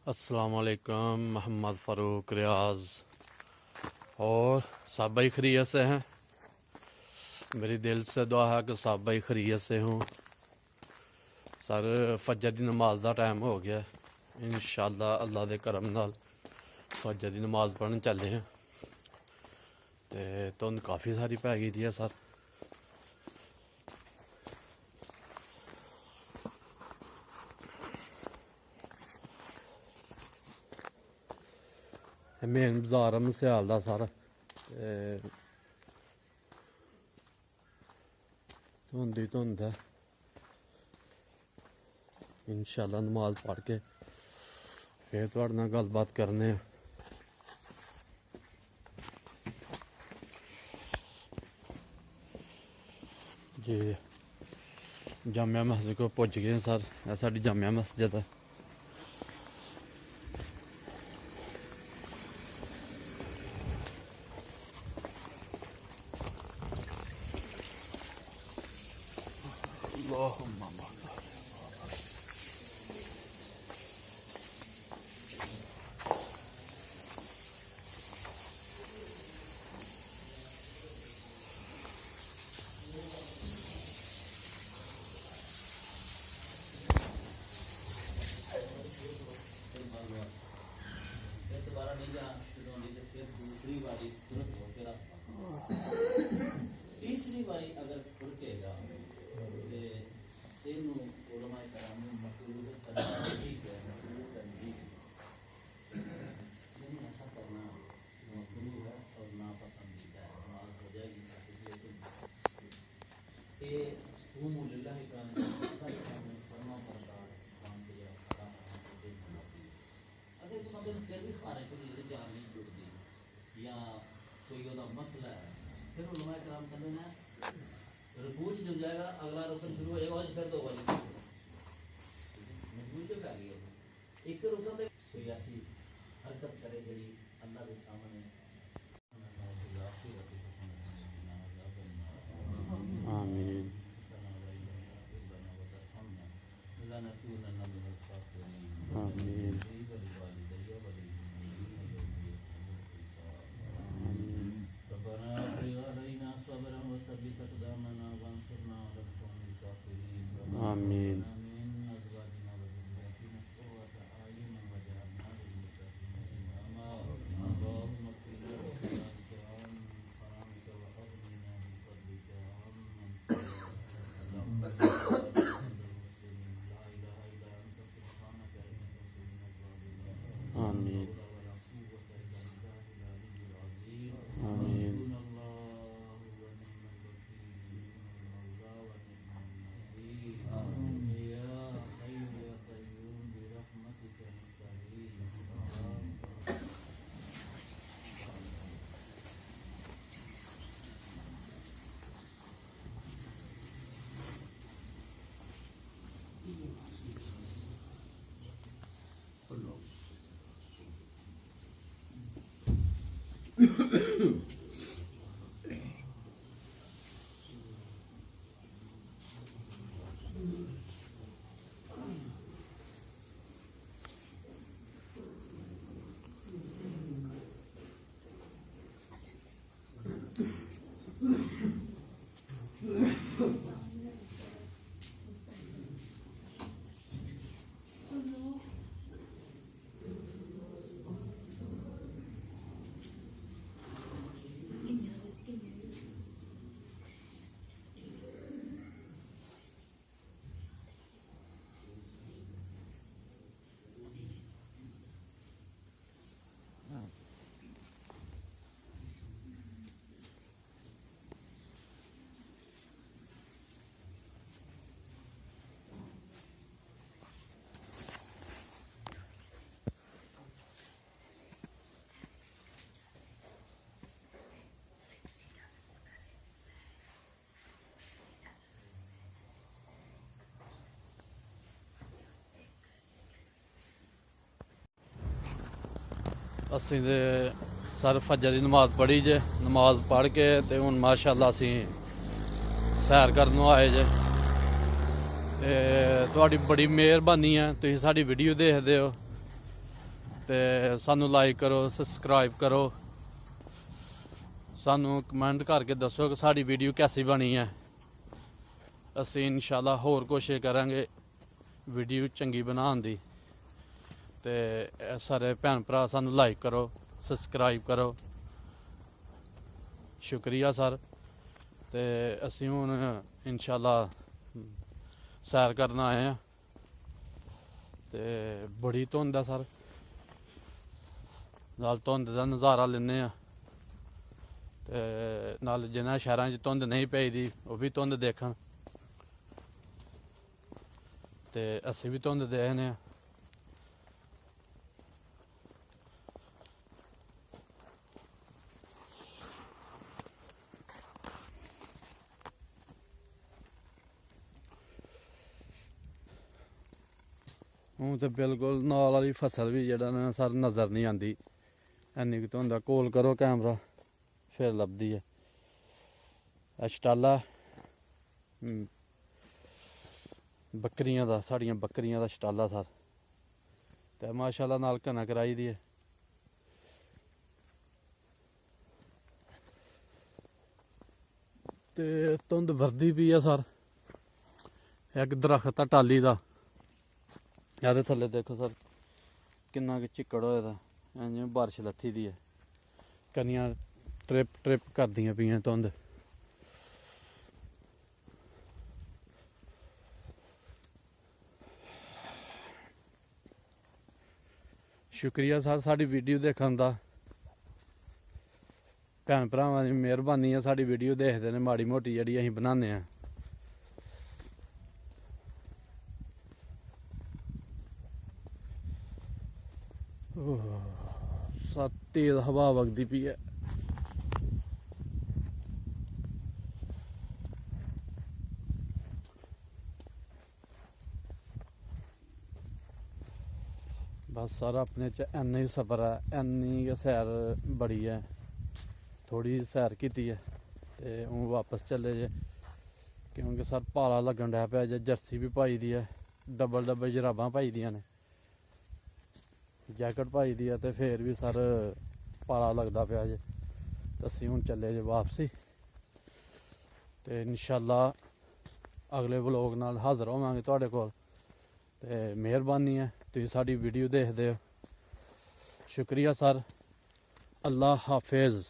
अस्सलाम वालेकुम। मोहम्मद फ़ारूक रियाज और सब भाई खैरियत से हैं। मेरी दिल से दुआ है कि सब भाई खैरियत से हों। सर फजर की नमाज का टाइम हो गया, इंशाअल्लाह अल्लाह के करम नाल फजर की नमाज पढ़न चले हैं। तो धुंध काफ़ी सारी पै गई है सर। मेन बाजार है मसियाल का सर। धुंध ही धुंध है। इंशाअल्लाह नमाज पढ़ के फिर तुहाडे नाल गलबात करने हैं। जी जामिया मस्जिद को पहुँच गए सर। यह साडी जामिया मस्जिद है। तीसरी बारी अगर खुड़केगा तो इनू उलमाए कराम ने मकरूह करना ठीक है, मकरूह तंजीह लेकिन ऐसा करना मकरूह है और नापसंदीदा है। नमाज हो जाएगी लेकिन ये हुम लिल्लाह का सामने फरमा बरदार काम के लिए खड़ा रहना तो देखना। अगर समझ फिर भी खाने को जैसे जान नहीं जुड़ती या कोई ओदा मसला है, फिर उलमाए कराम कहते हैं रकूच जब जाएगा अगला रस्म शुरू हो जाएगा, फिर दो वाली मजबूर जब आ गई एक रुकन दे कोई ऐसी हरकत करे जड़ी अल्लाह के सामने आमीन आमीन आमीन आमीन आमीन ਅਸੀਂ ਤੇ सर फजर की नमाज पढ़ी जे। नमाज पढ़ के तो हूँ माशाअल्लाह असी सैर करने आए जे। तुहाडी बड़ी मेहरबानी है, तुसीं साडी वीडियो देखदे हो ਤੇ ਸਾਨੂੰ ਲਾਈਕ ਕਰੋ, ਸਬਸਕ੍ਰਾਈਬ ਕਰੋ। ਸਾਨੂੰ ਕਮੈਂਟ ਕਰਕੇ ਦੱਸੋ ਕਿ ਸਾਡੀ ਵੀਡੀਓ ਕੈਸੀ ਬਣੀ ਹੈ। ਅਸੀਂ ਇਨਸ਼ਾਅੱਲਾ ਹੋਰ ਕੋਸ਼ਿਸ਼ ਕਰਾਂਗੇ ਵੀਡੀਓ ਚੰਗੀ ਬਣਾਉਣ ਦੀ। ਤੇ ਸਾਰੇ ਭੈਣ ਭਰਾ ਸਾਨੂੰ ਲਾਈਕ ਕਰੋ, ਸਬਸਕ੍ਰਾਈਬ ਕਰੋ। ਸ਼ੁਕਰੀਆ ਸਰ। ਤੇ ਅਸੀਂ ਹੁਣ ਇਨਸ਼ਾਅੱਲਾ ਸੈਰ ਕਰਨ ਆਏ ਹਾਂ ਤੇ ਬੜੀ ਧੁੰਦ ਆ ਸਰ। ਨਾਲ ਧੁੰਦ ਦਾ ਨਜ਼ਾਰਾ ਲੈਂਦੇ ਹਾਂ ਤੇ ਨਾਲ ਜਿਨ੍ਹਾਂ ਸ਼ਹਿਰਾਂ 'ਚ ਧੁੰਦ ਨਹੀਂ ਪਈਦੀ ਉਹ ਵੀ ਧੁੰਦ ਦੇਖਣ। ਤੇ ਅਸੀਂ ਵੀ ਧੁੰਦ ਦੇਖਦੇ ਹਾਂ। ਹੁਣ ਤੇ ਬਿਲਕੁਲ ਨਾਲ ਵਾਲੀ ਫਸਲ ਵੀ ਜਿਹੜਾ ਨਾ ਸਰ ਨਜ਼ਰ ਨਹੀਂ ਆਉਂਦੀ, ਇੰਨੀ ਕੁ ਧੁੰਦ ਆ। ਕੋਲ ਕਰੋ ਕੈਮਰਾ ਫਿਰ ਲੱਭਦੀ ਹੈ। ਸ਼ਟਾਲਾ ਬੱਕਰੀਆਂ ਦਾ, ਸਾਡੀਆਂ ਬੱਕਰੀਆਂ ਦਾ ਸ਼ਟਾਲਾ ਸਰ। ਤੇ ਮਾਸ਼ਾਅੱਲਾ ਨਾਲ ਕਣਕ ਕਰਾਈ ਦੀ ਹੈ। ਤੇ ਧੁੰਦ ਵਰਦੀ ਪਈ ਆ ਸਰ। ਇੱਕ ਦਰਖਤ ਆ ਟਾਲੀ ਦਾ, ਇਹਦੇ ਥੱਲੇ ਦੇਖੋ ਸਰ ਕਿੰਨਾ ਕੁ ਚਿੱਕੜ ਹੋਇਆ ਦਾ, ਜਿਵੇਂ ਬਾਰਿਸ਼ ਲੱਥੀ ਦੀ ਹੈ। ਕਣੀਆਂ ਟ੍ਰਿਪ ਕਰਦੀਆਂ ਪਈਆਂ ਧੁੰਦ। ਸ਼ੁਕਰੀਆ ਸਰ ਸਾਡੀ ਵੀਡੀਓ ਦੇਖਣ ਦਾ। ਭੈਣ ਭਰਾਵਾਂ ਦੀ ਮਿਹਰਬਾਨੀ ਹੈ, ਸਾਡੀ ਵੀਡੀਓ ਦੇਖਦੇ ਨੇ ਮਾੜੀ ਮੋਟੀ ਜਿਹੜੀ ਅਸੀਂ ਬਣਾਉਂਦੇ ਹਾਂ। ਤੇਜ਼ ਹਵਾ ਵਗਦੀ ਪਈ ਹੈ। ਬਸ ਸਰ ਆਪਣੇ ਚ ਇੰਨਾ ਹੀ ਸਬਰ ਹੈ, ਇੰਨੀ ਸੈਰ ਬੜੀ ਹੈ। ਥੋੜੀ ਸੈਰ ਕੀਤੀ ਹੈ ਤੇ ਹੁਣ ਵਾਪਸ ਚੱਲੇ ਜੇ, ਕਿਉਂਕਿ ਸਰ ਪਾਲਾ ਲੱਗਣ ਡਿਆ ਪਿਆ ਜੇ। ਜਰਸੀ ਵੀ ਪਾਈ ਦੀ ਹੈ, ਡਬਲ ਜਰਾਬਾਂ ਪਾਈ ਦੀਆਂ ਨੇ, ਜੈਕਟ ਪਾਈ ਦੀ ਹੈ, ਤੇ ਫੇਰ ਵੀ ਸਰ ਪਾਲਾ ਲੱਗਦਾ ਪਿਆ ਜੇ। ਤੇ ਅਸੀਂ ਹੁਣ ਚੱਲੇ ਜੇ ਵਾਪਸੀ ਤੇ ਇਨਸ਼ਾਅੱਲਾ ਅਗਲੇ ਵਲੋਗ ਨਾਲ ਹਾਜ਼ਰ ਹੋਵਾਂਗੇ ਤੁਹਾਡੇ ਕੋਲ। ਤੇ ਮਿਹਰਬਾਨੀ ਹੈ ਤੁਸੀਂ ਸਾਡੀ ਵੀਡੀਓ ਦੇਖਦੇ ਹੋ। ਸ਼ੁਕਰੀਆ ਸਰ। ਅੱਲਾ ਹਾਫਿਜ਼।